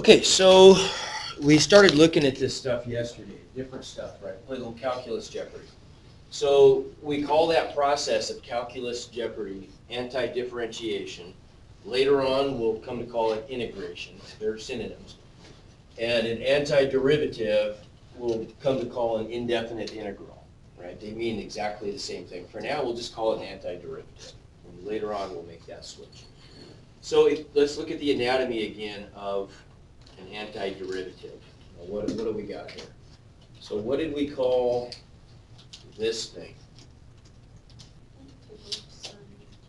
Okay, so we started looking at this stuff yesterday, different stuff, right? Played a little calculus jeopardy. So we call that process of calculus jeopardy anti-differentiation. Later on, we'll come to call it integration. They're synonyms. And an antiderivative we'll come to call an indefinite integral, right? They mean exactly the same thing. For now, we'll just call it an antiderivative. And later on, we'll make that switch. So let's look at the anatomy again of an antiderivative. Now, what do we got here? So what did we call this thing?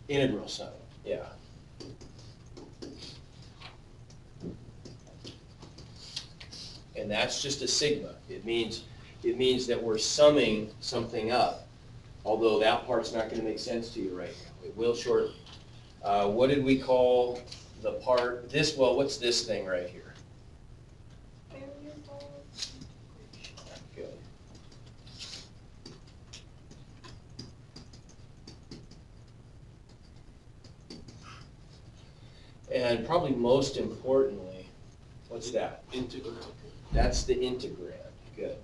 Integral sign, yeah. And that's just a sigma. It means that we're summing something up, although that part's not going to make sense to you right now. It will shortly. What did we call the part, this, well, what's this thing right here? Good. And probably most importantly, what's that? Integrand. That's the integrand. Good.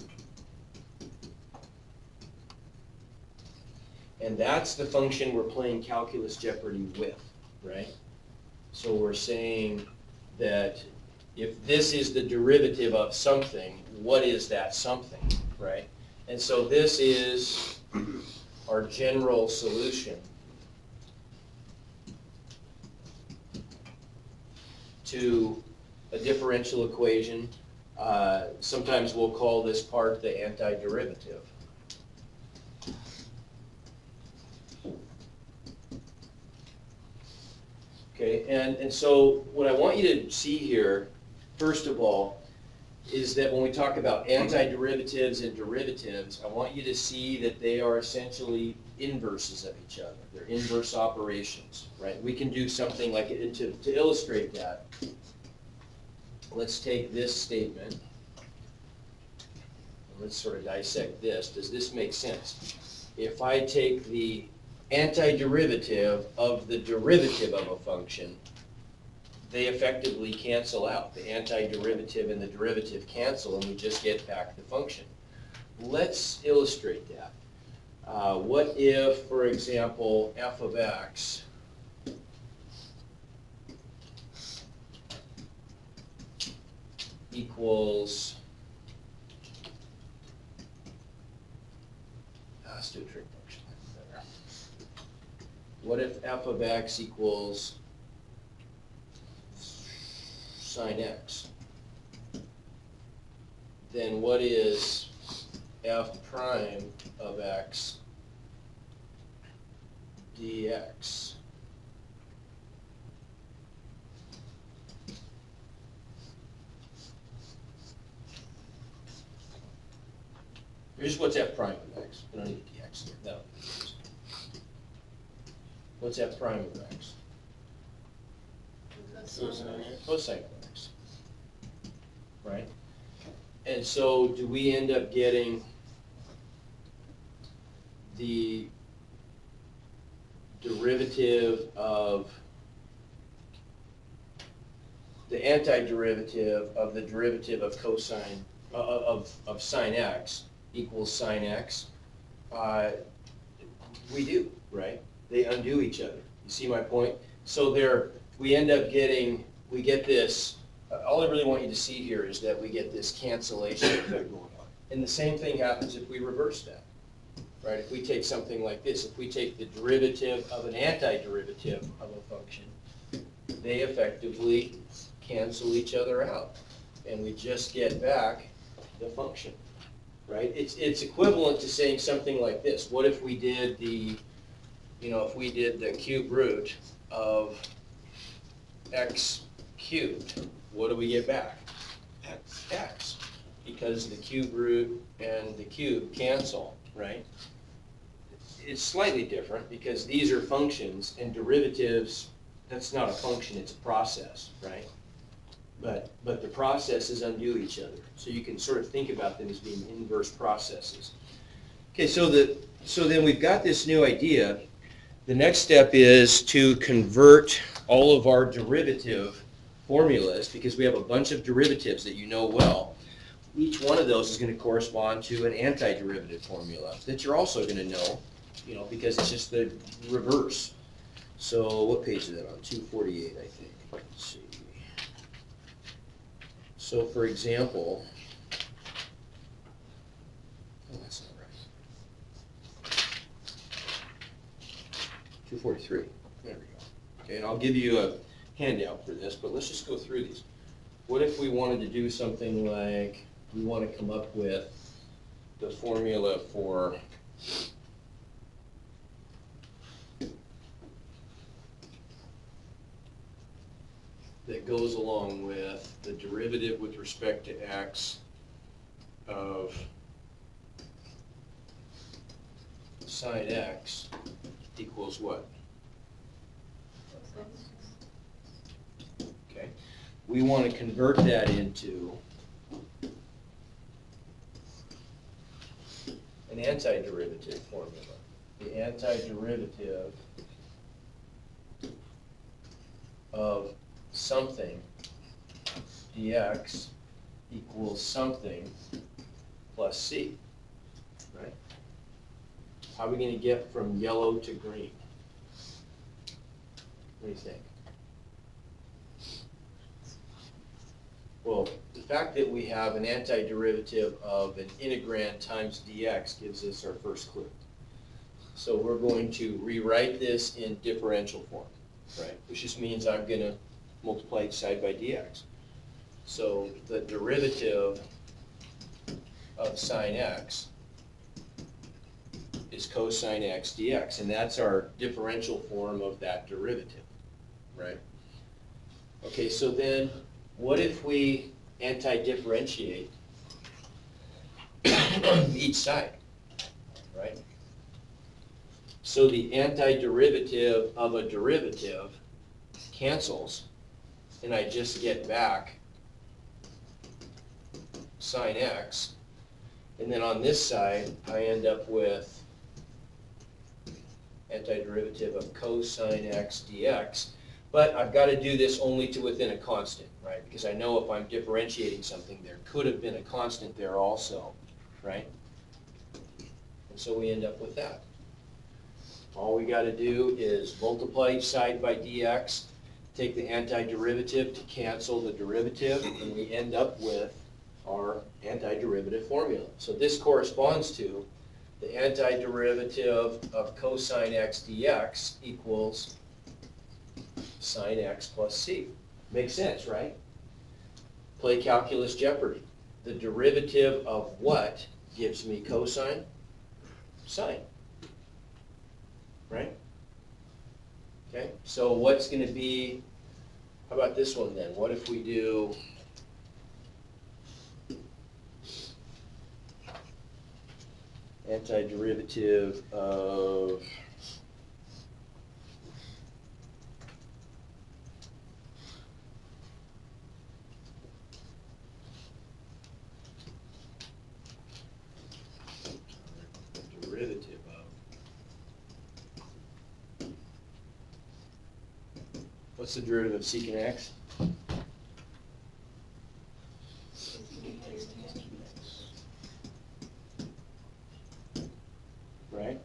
And that's the function we're playing calculus jeopardy with, right? So we're saying that if this is the derivative of something, what is that something, right? And so this is our general solution to a differential equation. Sometimes we'll call this part the antiderivative. Okay, and so what I want you to see here, first of all, is that when we talk about antiderivatives and derivatives, I want you to see that they are essentially inverses of each other. They're inverse operations, right? We can do something like it to illustrate that. Let's take this statement. Let's sort of dissect this. Does this make sense? If I take the antiderivative of the derivative of a function, they effectively cancel out. The antiderivative and the derivative cancel, and we just get back the function. Let's illustrate that. What if, for example, f of x equals, let's do a trig function. Better. What if f of x equals sine x? Then what is f prime of x dx? Here's what's f prime of x. We don't need a dx here. No. What's f prime of x? Cosine of x. Right? And so do we end up getting the derivative of the antiderivative of the derivative of cosine of sine x equals sine x? We do, right? They undo each other. You see my point? So we end up getting, we get this, all I really want you to see here is that we get this cancellation effect going on. And the same thing happens if we reverse that, right? If we take something like this, if we take the derivative of an antiderivative of a function, they effectively cancel each other out. And we just get back the function, right? It's equivalent to saying something like this. What if we did the, if we did the cube root of x cubed? What do we get back? X. Because the cube root and the cube cancel, right? It's slightly different because these are functions, and derivatives, that's not a function, it's a process, right? But the processes undo each other. So you can sort of think about them as being inverse processes. Okay, so then we've got this new idea. The next step is to convert all of our derivative formulas, because we have a bunch of derivatives that you know well, each one of those is going to correspond to an antiderivative formula that you're also going to know, because it's just the reverse. So what page is that on? 248, I think. Let's see. So for example, oh, that's not right. 243. There we go. Okay, and I'll give you a handout for this, but let's just go through these. What if we wanted to do something like, we want to come up with the formula for that goes along with the derivative with respect to x of sine x equals what? Okay. We want to convert that into an antiderivative formula. The antiderivative of something dx equals something plus c, right? How are we going to get from yellow to green? What do you think? Well, the fact that we have an antiderivative of an integrand times dx gives us our first clue. So we're going to rewrite this in differential form, right? Which just means I'm going to multiply each side by dx. So the derivative of sine x is cosine x dx, and that's our differential form of that derivative, right? Okay, so then what if we anti-differentiate each side, right? So the antiderivative of a derivative cancels, and I just get back sine x, and then on this side I end up with antiderivative of cosine x dx, but I've got to do this only to within a constant, right? Because I know if I'm differentiating something, there could have been a constant there also, right? And so we end up with that. All we got to do is multiply each side by dx, take the antiderivative to cancel the derivative, and we end up with our antiderivative formula. So this corresponds to the antiderivative of cosine x dx equals sine x plus c. Makes sense, right? Play calculus Jeopardy. The derivative of what gives me cosine? Sine. Right? Okay, so what's going to be, how about this one then? What if we do antiderivative of derivative of, what's the derivative of secant x? Right?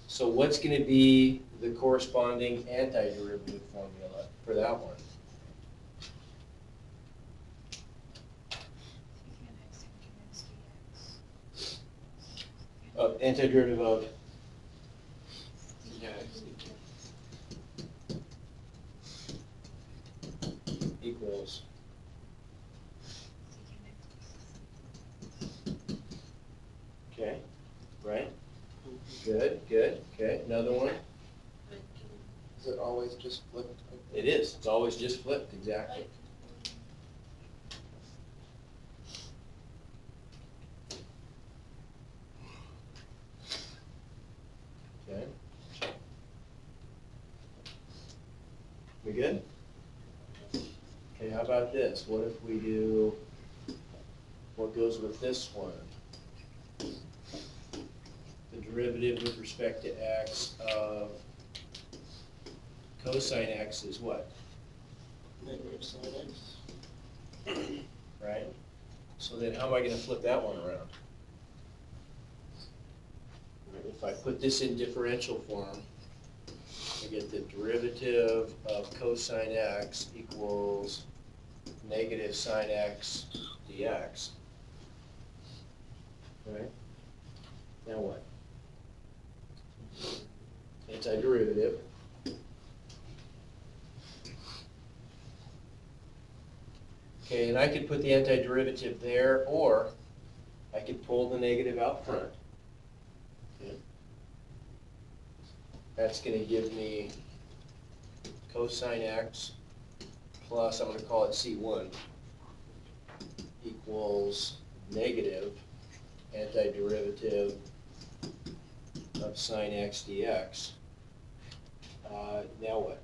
So what's going to be the corresponding antiderivative formula for that one? Antiderivative of equals okay, right? Good, good, okay. Another one? Is it always just flipped? It is. It's always just flipped, exactly. Okay. We good? Okay, how about this? What if we do, what goes with this one? The derivative with respect to x of cosine x is what? negative sine x. right? So then how am I gonna flip that one around? If I put this in differential form, I get the derivative of cosine x equals negative sine x dx. Right? Now what? Antiderivative. Okay, and I could put the antiderivative there, or I could pull the negative out front. Okay. That's going to give me cosine x plus, I'm going to call it C1, equals negative antiderivative of sine x dx. Now what?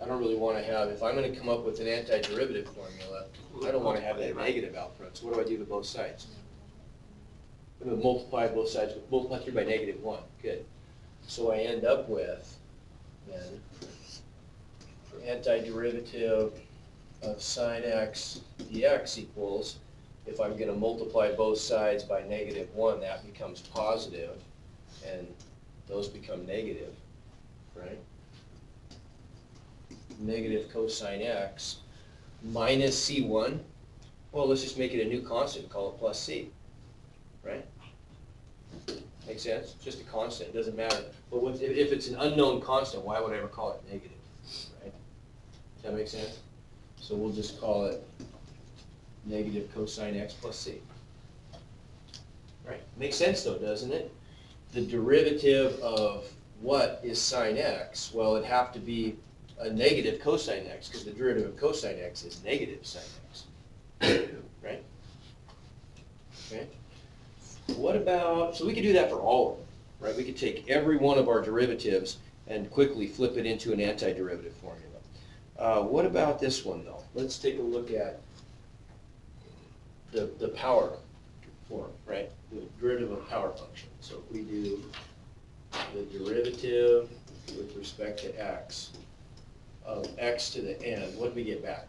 I don't really want to have, if I'm going to come up with an antiderivative formula, I don't want to have that negative out front. So what do I do to both sides? I'm going to multiply both sides, multiply through by negative 1. Good. So I end up with, then, antiderivative of sine x dx equals, if I'm going to multiply both sides by negative 1, that becomes positive, and those become negative, right? Negative cosine x minus C1. Well, let's just make it a new constant, call it plus C, right? Make sense? Just a constant, it doesn't matter. But if it's an unknown constant, why would I ever call it negative, right? Does that make sense? So we'll just call it negative cosine x plus C. Right, makes sense though, doesn't it? The derivative of what is sine x? Well, it'd have to be a negative cosine x, because the derivative of cosine x is negative sine x, right? Okay. What about, so we could do that for all of them, right? We could take every one of our derivatives and quickly flip it into an antiderivative formula. What about this one though? Let's take a look at the power form, right? The derivative of power function. So if we do the derivative with respect to x of x to the n, what do we get back?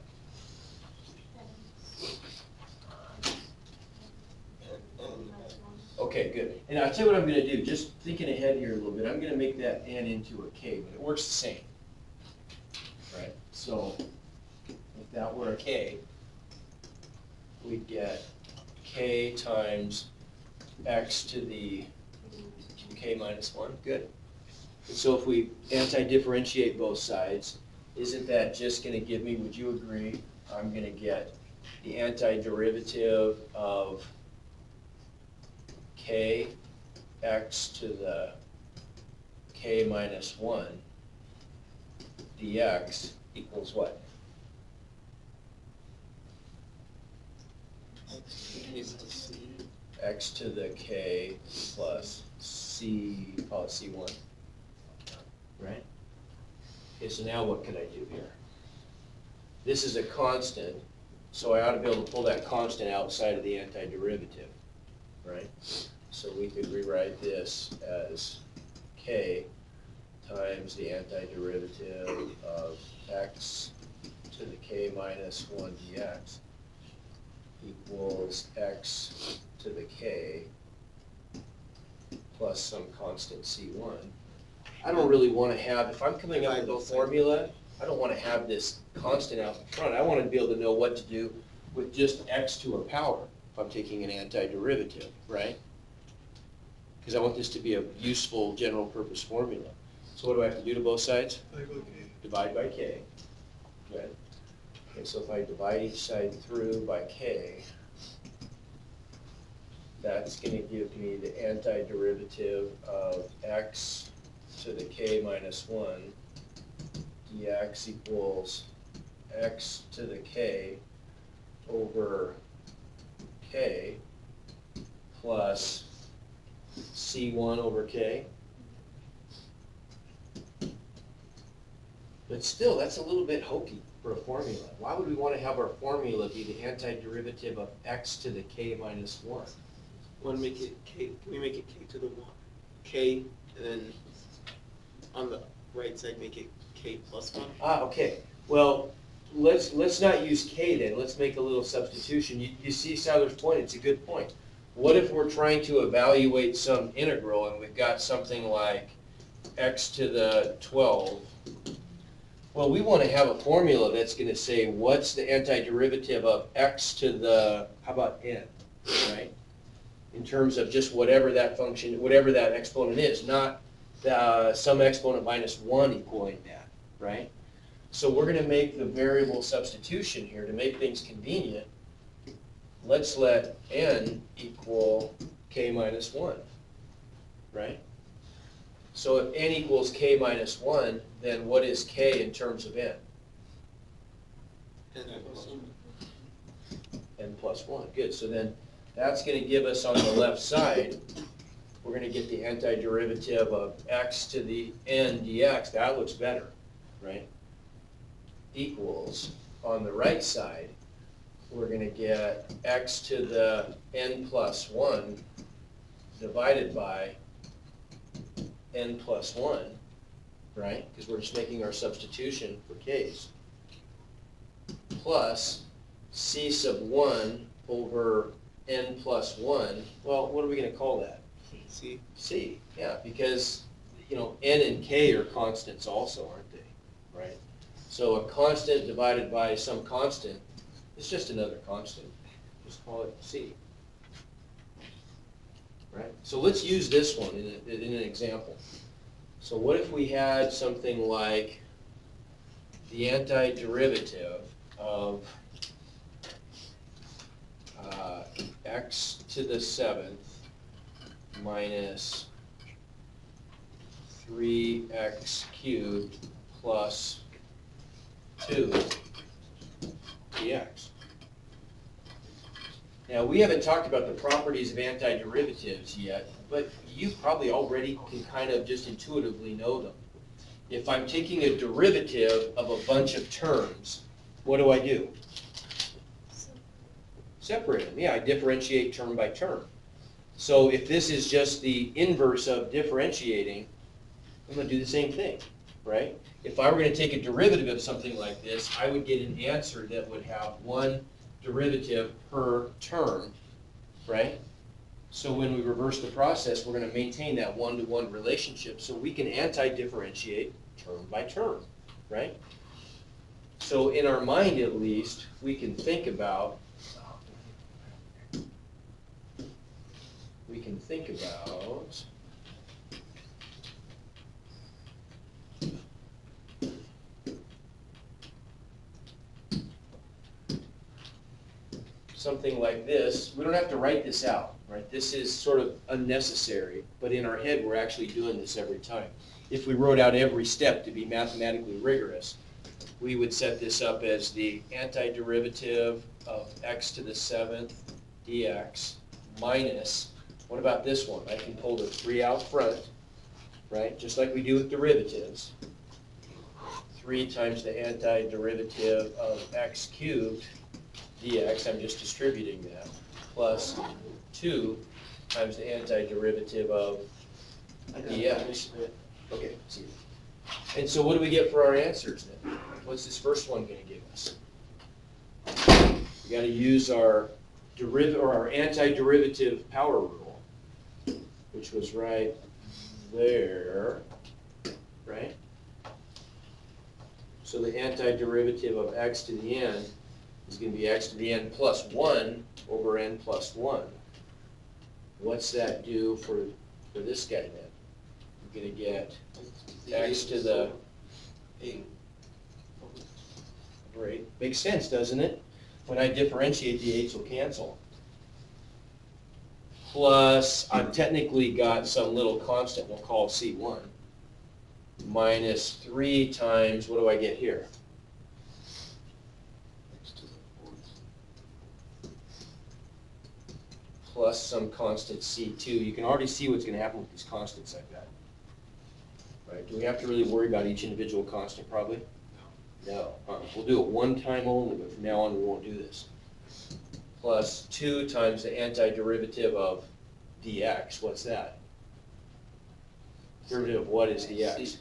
Okay, good. And I'll tell you what I'm going to do, just thinking ahead here a little bit, I'm going to make that n into a k, but it works the same, right? So if that were a k, we'd get k times x to the k minus 1. Good. And so if we anti-differentiate both sides, isn't that just going to give me, would you agree, I'm going to get the antiderivative of k x to the k minus 1 dx equals what? X to the k plus c, call it c1, right? Okay, so now what can I do here? This is a constant, so I ought to be able to pull that constant outside of the antiderivative, right? So we could rewrite this as k times the antiderivative of x to the k minus 1 dx equals x to the k plus some constant c1. I don't really want to have, if I'm coming up with a formula, I don't want to have this constant out in front. I want to be able to know what to do with just x to a power if I'm taking an antiderivative, right? Because I want this to be a useful general purpose formula. So what do I have to do to both sides? Divide by k. Good. Okay, so if I divide each side through by k, that's going to give me the antiderivative of x to the k minus 1 dx equals x to the k over k plus c1 over k. But still, that's a little bit hokey for a formula. Why would we want to have our formula be the antiderivative of x to the k minus 1? Want to make it k, can we make it k to the 1? K, and then on the right side make it K plus one? Ah, okay. Well, let's not use k then. Let's make a little substitution. You see Siler's point? It's a good point. What if we're trying to evaluate some integral and we've got something like x to the 12? Well, we want to have a formula that's going to say what's the antiderivative of x to the, how about n, right? In terms of just whatever that function, whatever that exponent is, not some exponent minus 1 equaling that, right? So we're going to make the variable substitution here to make things convenient. Let's let n equal k minus 1, right? So if n equals k minus 1, then what is k in terms of n? N plus one. N plus 1. Good. So then that's going to give us on the left side, we're going to get the antiderivative of x to the n dx. That looks better, right? Equals, on the right side, we're going to get x to the n plus 1 divided by n plus 1, right? Because we're just making our substitution for k's. Plus c sub 1 over n plus 1. Well, what are we going to call that? C. C, yeah, because, you know, n and k are constants also, aren't they? Right? So a constant divided by some constant is just another constant. Just call it c. Right? So let's use this one in an example. So what if we had something like the antiderivative of x to the 7th minus 3x cubed plus 2 dx. Now, we haven't talked about the properties of antiderivatives yet, but you probably already can kind of just intuitively know them. If I'm taking a derivative of a bunch of terms, what do? Separate them. Yeah, I differentiate term by term. So if this is just the inverse of differentiating, I'm going to do the same thing, right? If I were going to take a derivative of something like this, I would get an answer that would have one derivative per term, right? So when we reverse the process, we're going to maintain that one-to-one relationship so we can anti-differentiate term by term, right? So in our mind, at least, we can think about something like this. We don't have to write this out, right? This is sort of unnecessary, but in our head, we're actually doing this every time. If we wrote out every step to be mathematically rigorous, we would set this up as the antiderivative of x to the 7th dx minus, what about this one? I can pull the 3 out front, right? Just like we do with derivatives. 3 times the antiderivative of x cubed dx, I'm just distributing that, plus 2 times the antiderivative of dx. Okay, see. And so what do we get for our answers then? What's this first one going to give us? We got to use our derivative or our antiderivative power rule, which was right there, right? So the antiderivative of x to the n is going to be x to the n plus 1 over n plus 1. What's that do for this guy then? We're going to get x to the 8. Great. Makes sense, doesn't it? When I differentiate, the 8's will cancel. Plus, I've technically got some little constant we'll call C1. Minus 3 times, what do I get here? Plus some constant C2. You can already see what's going to happen with these constants I've got. Right? Do we have to really worry about each individual constant? Probably. No. We'll do it one time only, but from now on we won't do this. Plus 2 times the antiderivative of dx. What's that? Derivative of what is dx?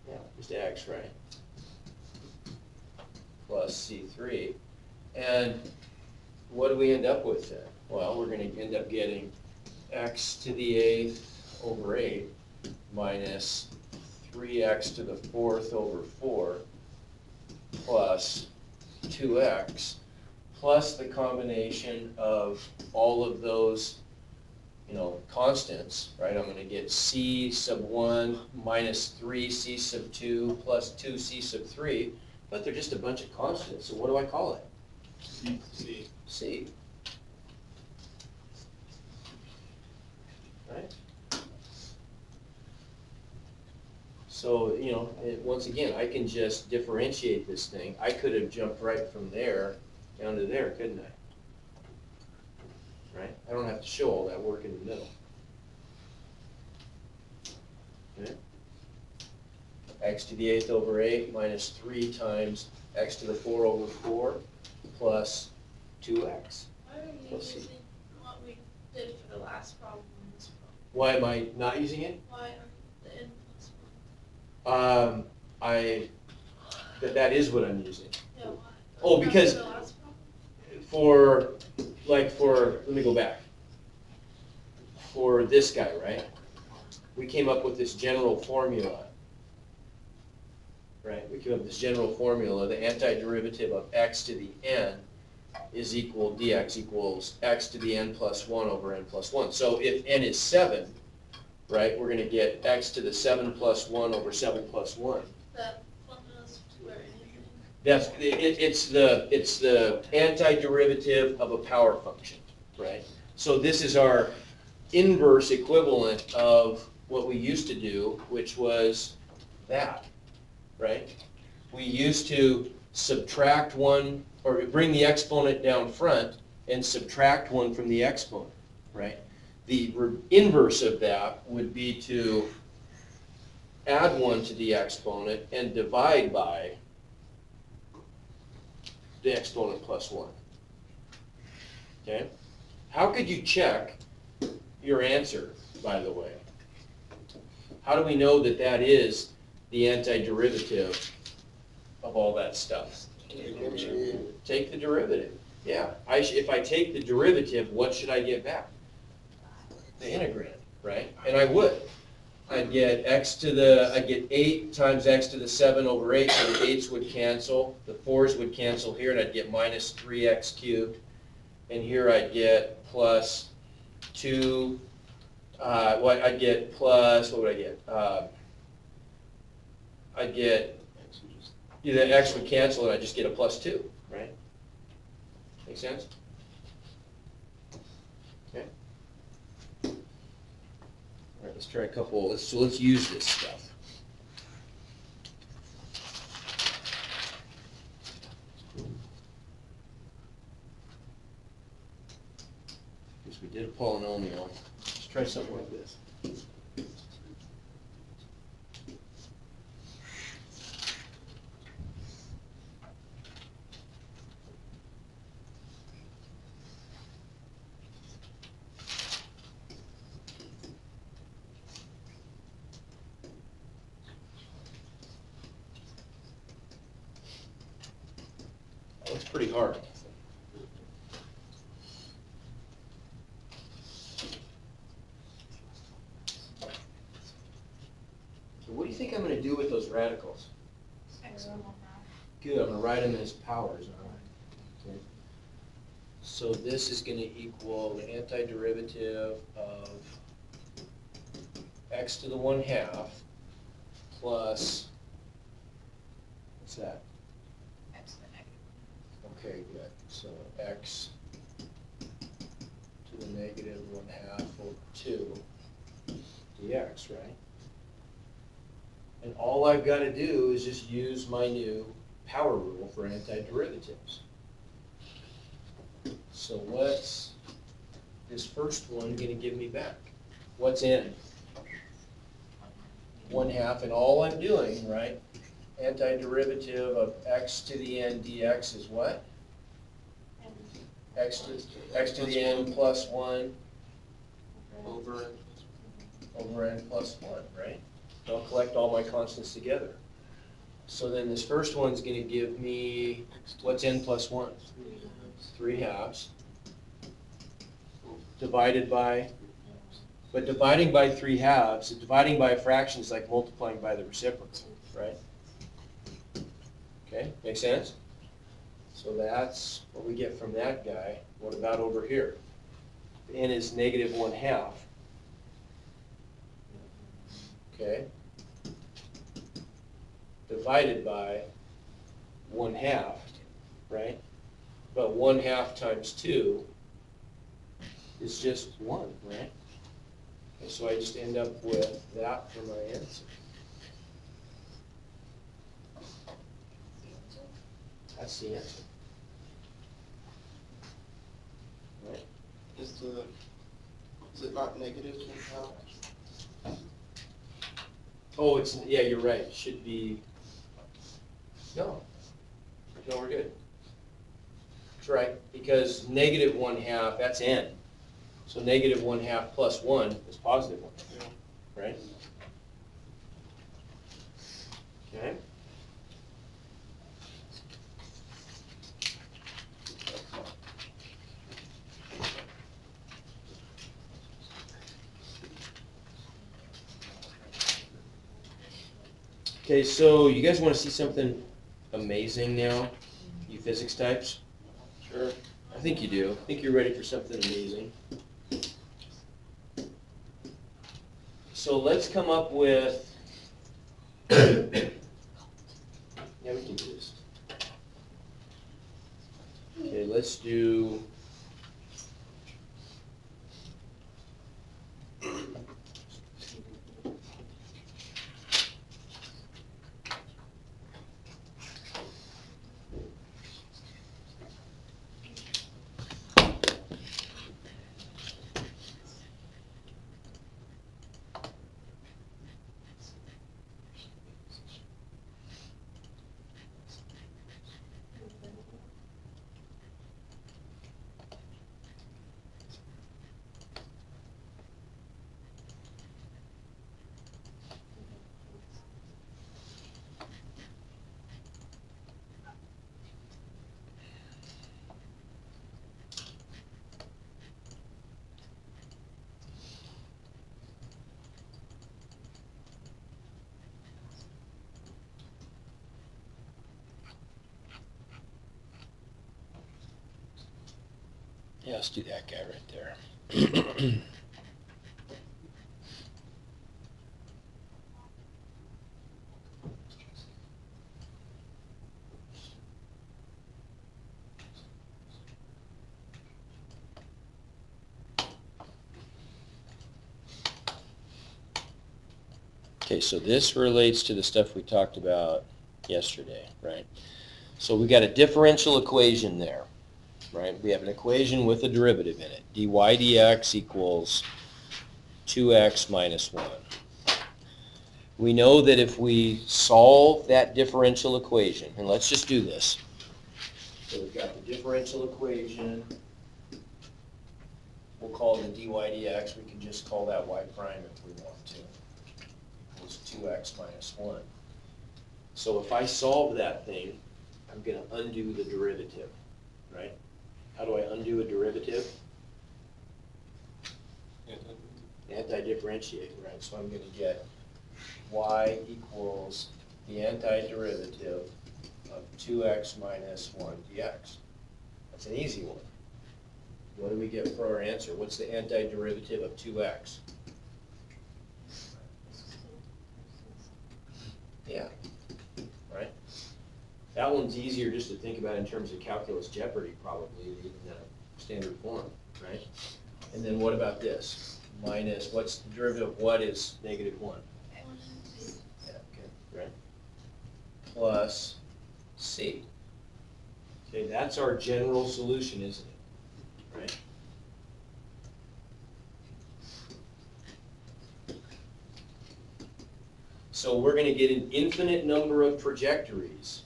Yeah, just x, right? Plus C3. And what do we end up with then? Well, we're going to end up getting x to the 8th over 8 minus 3x to the 4th over 4 plus 2x plus the combination of all of those, constants, right? I'm going to get c sub 1 minus 3c sub 2 plus 2c sub 3, but they're just a bunch of constants, so what do I call it? C. Right? So, once again, I can just differentiate this thing. I could have jumped right from there down to there, couldn't I? Right? I don't have to show all that work in the middle. Okay? X to the 8th over 8 minus 3 times x to the 4 over 4 plus 2x. Why are you Plus C. using what we did for the last problem in this problem? Why am I not using it? Why aren't the n plus one? That is what I'm using. Yeah, why? Oh, Not because- for the last problem? Let me go back. For this guy, right? We came up with this general formula. Right? We came up with this general formula. The antiderivative of x to the n is equal dx equals x to the n plus 1 over n plus 1. So if n is 7, right, we're going to get x to the 7 plus 1 over 7 plus 1. That formula's for anything. It's the antiderivative of a power function, right? So this is our inverse equivalent of what we used to do, which was that, right? We used to subtract 1, or bring the exponent down front and subtract 1 from the exponent, right? The inverse of that would be to add 1 to the exponent and divide by the exponent plus 1. Okay? How could you check your answer, by the way? How do we know that that is the antiderivative of all that stuff? Take the derivative. Yeah. If I take the derivative, what should I get back? The integrand, right? And I would. I'd get I'd get 8 times x to the 7 over 8, so the 8's would cancel, the 4's would cancel here, and I'd get minus 3x cubed. And here I'd get plus 2, I'd get plus, what would I get? I'd get, the x would cancel, and I'd just get a plus 2, right? Make sense? Okay. All right, let's try a couple, let's use this stuff. Because we did a polynomial. Let's try something like this. That's pretty hard. So what do you think I'm going to do with those radicals? Good, I'm going to write them as powers, all right? Okay. So this is going to equal the antiderivative of x to the 1/2 plus, what's that? Okay, good. So x to the negative 1/2 over 2 dx, right? And all I've got to do is just use my new power rule for antiderivatives. So what's this first one going to give me back? What's n? 1/2, and all I'm doing, right, antiderivative of x to the n dx is what? X to the n plus 1 over n plus 1, right? So I'll collect all my constants together. So then this first one's going to give me, what's n plus 1? 3 halves. Divided by, but dividing by 3 halves, dividing by a fraction is like multiplying by the reciprocal, right? Okay, make sense? So that's what we get from that guy. What about over here? N is negative 1/2. Okay. Divided by 1/2, right? But 1/2 times 2 is just 1, right? Okay, so I just end up with that for my answer. That's the answer. Right? Is it not negative 1/2? Oh, it's, yeah, you're right. It should be, no, we're good. That's right, because negative 1/2, that's n. So negative 1/2 plus 1 is positive 1, Yeah. right? Okay. Okay, so you guys want to see something amazing now, you physics types? Sure. I think you do. I think you're ready for something amazing. So let's come up with, yeah, we can do this. Okay, let's do, yeah, let's do that guy right there. Okay, so this relates to the stuff we talked about yesterday, right? So we got a differential equation there, right? We have an equation with a derivative in it. dy dx equals 2x minus 1. We know that if we solve that differential equation, and let's just do this. So we've got the differential equation. We'll call it a dy dx. We can just call that y prime if we want to. Equals 2x minus 1. So if I solve that thing, I'm going to undo the derivative, right? How do I undo a derivative? Anti-differentiate, right? So I'm going to get y equals the antiderivative of 2x minus 1 dx. That's an easy one. What do we get for our answer? What's the antiderivative of 2x? Yeah, right? That one's easier just to think about in terms of calculus jeopardy probably than even standard form, right? And then what about this? Minus, what's the derivative of what is negative 1? Yeah, okay, right? Plus c. Okay, that's our general solution, isn't it? Right? So we're going to get an infinite number of trajectories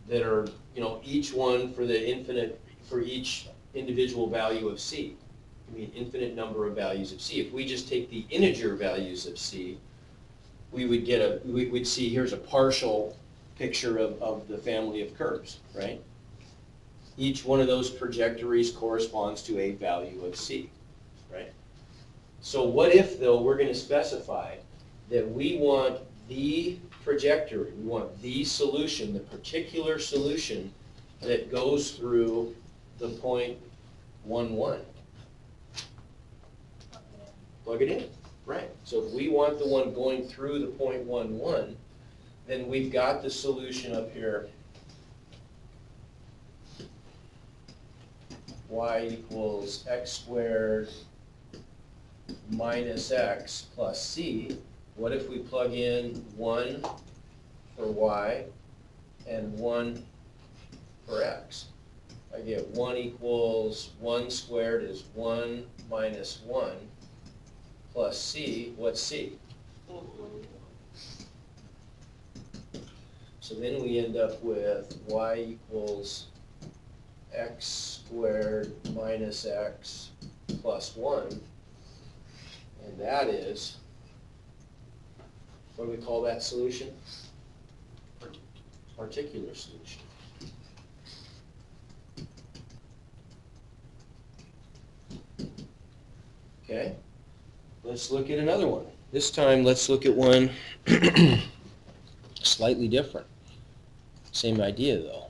that are, each one for each individual value of c. I mean, infinite number of values of c. If we just take the integer values of c, we would see here's a partial picture of the family of curves, right? Each one of those trajectories corresponds to a value of c, right? So what if, though, we're going to specify that we want the trajectory, we want the solution, the particular solution that goes through the point 1, 1. Plug it in, right. So if we want the one going through the point 1, 1, then we've got the solution up here, y equals x squared minus x plus c. What if we plug in 1 for y and 1 for x? I get 1 equals 1 squared is 1 minus 1 plus c. What's c? So then we end up with y equals x squared minus x plus 1. And that is, what do we call that solution? Particular solution. Okay, let's look at another one. This time, let's look at one slightly different. Same idea, though.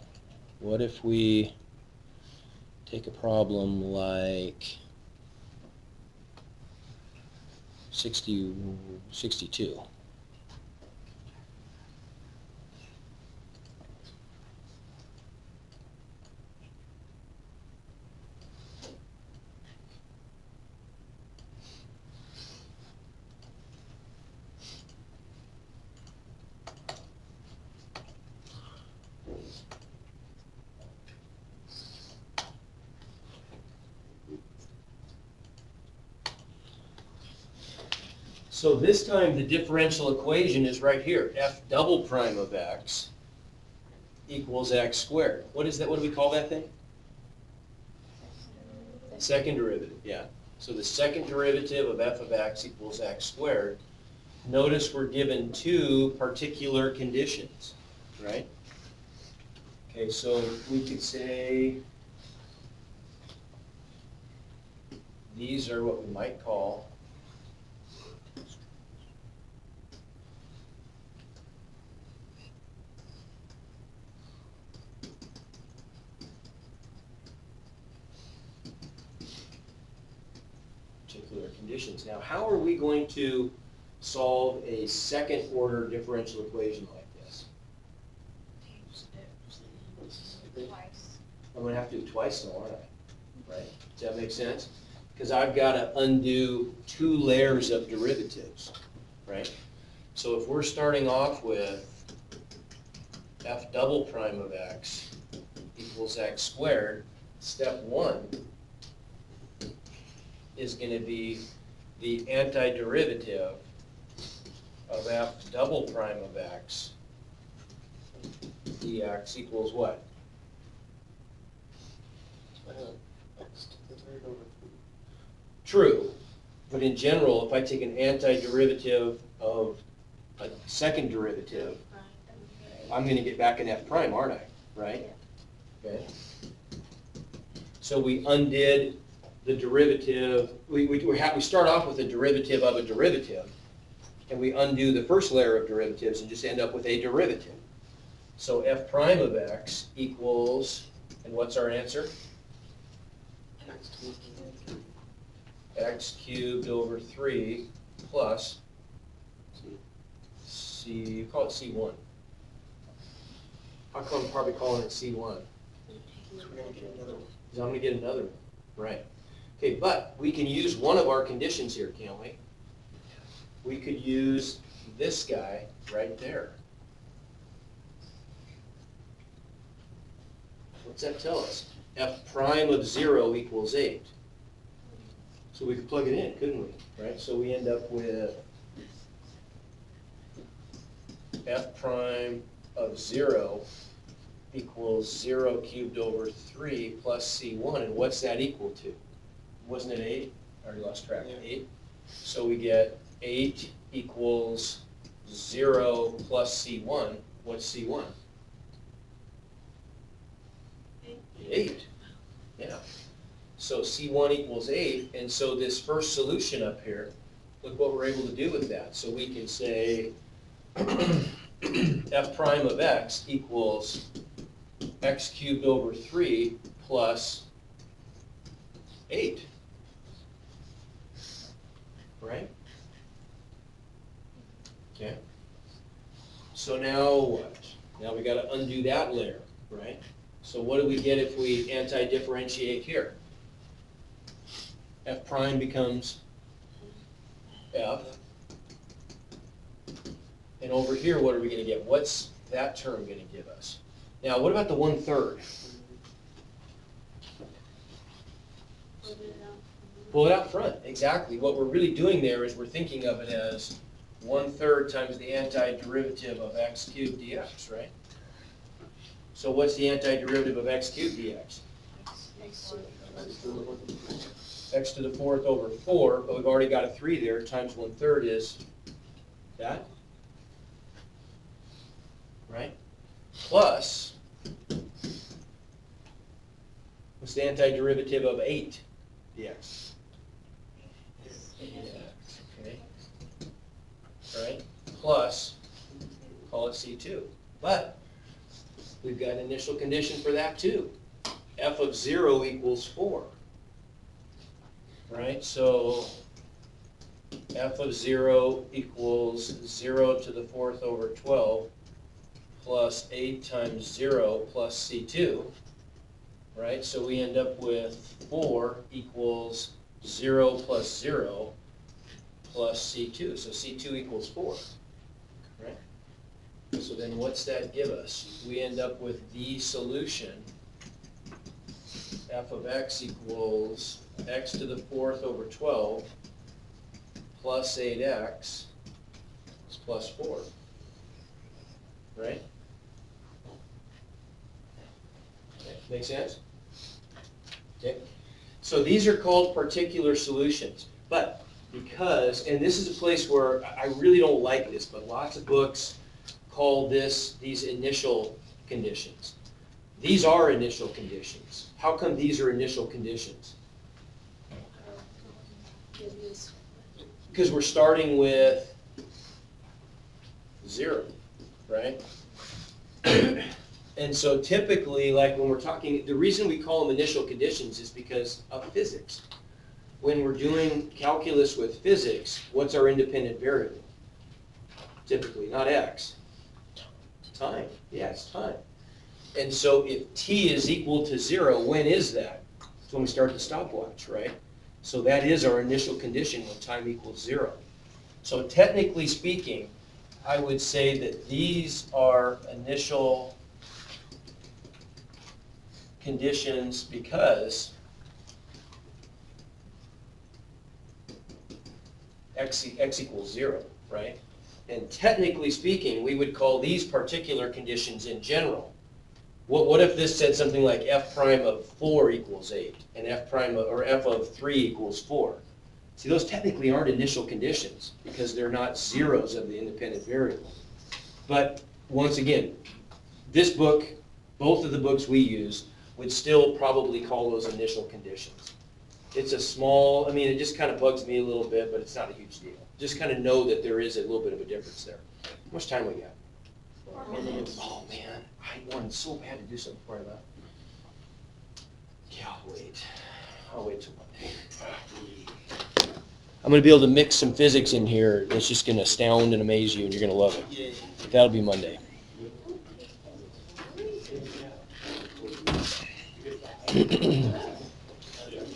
What if we take a problem like 62? So this time the differential equation is right here. F double prime of x equals x squared. What is that? What do we call that thing? Second derivative, yeah. So the second derivative of f of x equals x squared. Notice we're given two particular conditions, right? Okay, so we could say these are what we might call particular conditions. Now, how are we going to solve a second order differential equation like this? Twice. I'm going to have to do it twice though, aren't I? Right? Does that make sense? Because I've got to undo two layers of derivatives, right? So if we're starting off with f double prime of x equals x squared, step 1 is going to be the antiderivative of f double prime of x dx equals what? X to the third over 3. True, but in general, if I take an antiderivative of a second derivative, I'm going to get back an f prime, aren't I? Right? Okay. So we undid the derivative. We start off with a derivative of a derivative, and we undo the first layer of derivatives and just end up with a derivative. So f prime of x equals, and what's our answer? X to the third. X cubed over 3 plus C, you call it C1. How come I'm probably calling it C1? So we're going to get another one. Because I'm going to get another one. Right. Okay, but we can use one of our conditions here, can't we? We could use this guy right there. What's that tell us? F prime of 0 equals 8. So we could plug it in, couldn't we? Right? So we end up with f prime of 0 equals 0 cubed over 3 plus C1. And what's that equal to? Wasn't it 8? I already lost track. Yeah. 8. So we get 8 equals 0 plus C1. What's C1? 8. Yeah. So C1 equals 8, and so this first solution up here, look what we're able to do with that. So we can say f prime of x equals x cubed over 3 plus 8. Right? Okay. So now what? Now we got to undo that layer, right? So what do we get if we anti-differentiate here? F prime becomes F. And over here, what are we going to get? What's that term going to give us? Now, what about the 1/3? Pull it out front, exactly. What we're really doing there is we're thinking of it as 1/3 times the antiderivative of x cubed dx, right? So what's the antiderivative of x cubed dx? X to the 4th over 4, but we've already got a 3 there, times 1/3 is that, right? Plus, what's the antiderivative of 8 dx? Okay. Right? Plus, call it C2. But we've got an initial condition for that too. F of 0 equals 4. Right? So f of 0 equals 0 to the 4th over 12 plus 8 times 0 plus C2. Right? So we end up with 4 equals 0 plus 0 plus C2. So C2 equals 4. Right? So then what's that give us? We end up with the solution. F of x equals x to the 4th over 12 plus 8x plus 4. Right? Okay. Make sense? Okay. So these are called particular solutions. But because, and this is a place where I really don't like this, but lots of books call these initial conditions. These are initial conditions. How come these are initial conditions? Because we're starting with 0, right? And so typically, like when we're talking, the reason we call them initial conditions is because of physics. When we're doing calculus with physics, what's our independent variable? Typically, not x. Time. Yes, time. And so if t is equal to 0, when is that? It's when we start the stopwatch, right? So that is our initial condition when time equals 0. So technically speaking, I would say that these are initial conditions because x equals 0, right? And technically speaking, we would call these particular conditions in general. What if this said something like f prime of 4 equals 8 and f prime of, or f of 3 equals 4? See, those technically aren't initial conditions because they're not zeros of the independent variable. But once again, this book, both of the books we use, would still probably call those initial conditions. It's a small, I mean, it just kind of bugs me a little bit, but it's not a huge deal. Just kind of know that there is a little bit of a difference there. How much time we got? 4 minutes. Oh, man, I wanted so bad to do something before I left. Yeah, I'll wait till Monday. I'm going to be able to mix some physics in here that's just going to astound and amaze you, and you're going to love it. But that'll be Monday.